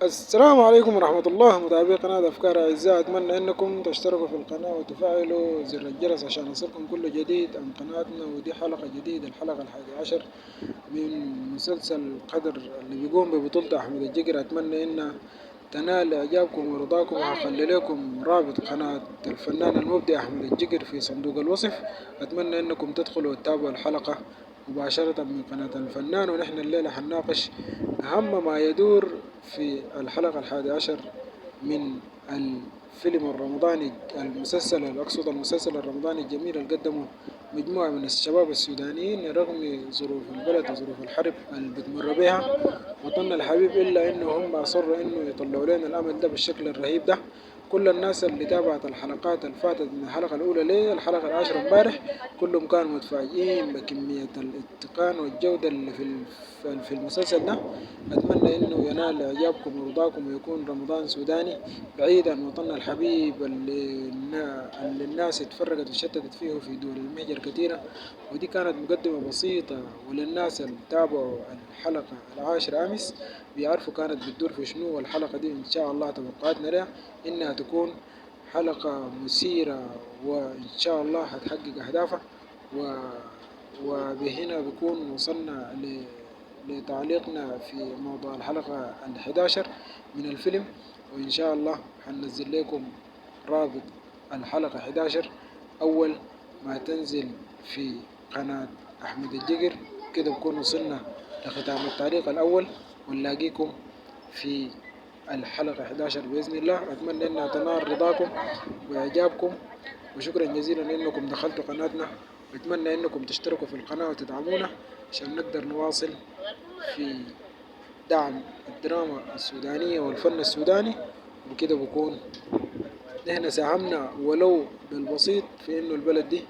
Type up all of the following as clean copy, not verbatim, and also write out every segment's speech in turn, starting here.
السلام عليكم ورحمة الله متابعي قناة أفكار أعزاء، أتمنى أنكم تشتركوا في القناة وتفعلوا زر الجرس عشان يصلكم كل جديد عن قناتنا. ودي حلقة جديدة، الحلقة 11 من مسلسل قدر اللي بيقوم ببطولة أحمد الجقر. أتمنى أن تنال إعجابكم ورضاكم، وهخلي لكم رابط قناة الفنان المبدع أحمد الجقر في صندوق الوصف. أتمنى أنكم تدخلوا وتتابعوا الحلقة مباشرة من قناة الفنان. ونحن الليلة حنناقش أهم ما يدور في الحلقة 11 من الفيلم الرمضاني، المسلسل الرمضاني الجميل اللي قدمه مجموعة من الشباب السودانيين رغم ظروف البلد وظروف الحرب اللي بتمر بها وطننا الحبيب، إلا إنه هم أصروا إنه يطلعوا لنا الأمل ده بالشكل الرهيب ده. كل الناس اللي تابعت الحلقات اللي فاتت من الحلقة الأولى للحلقة العاشرة امبارح كلهم كانوا متفاجئين بكمية الاتقان والجودة اللي في المسلسل ده. أتمنى إنه ينال إعجابكم ورضاكم ويكون رمضان سوداني بعيد عن وطننا الحبيب اللي الناس اتفرقت وشتتت فيه في دول المهجر كثيرة. ودي كانت مقدمة بسيطة، وللناس اللي تابعوا الحلقة العاشرة أمس بيعرفوا كانت بتدور في شنو. والحلقة دي إن شاء الله توقعاتنا لها إنها تكون حلقة مثيرة، وإن شاء الله هتحقق أهدافها. وبهنا بكون وصلنا لتعليقنا في موضوع الحلقة 11 من الفيلم. وإن شاء الله هننزل لكم رابط الحلقة 11 أول ما تنزل في قناة أحمد الجقر. كده بكون وصلنا لختام التعليق الأول، ونلاقيكم في الحلقة 11 بإذن الله. أتمنى أنها تنال رضاكم وإعجابكم، وشكرا جزيلا أنكم دخلتوا قناتنا. أتمنى أنكم تشتركوا في القناة وتدعمونا عشان نقدر نواصل في دعم الدراما السودانية والفن السوداني. وكده بكون نحن ساهمنا ولو بالبسيط في إنه البلد دي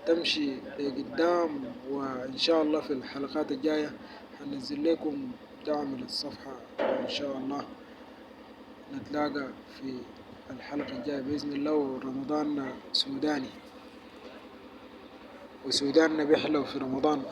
تمشي لقدام. وإن شاء الله في الحلقات الجاية هننزل لكم دعم للصفحة، وإن شاء الله نتلاقى في الحلقة الجاية بإذن الله. ورمضان سوداني وسوداننا بيحلو في رمضان.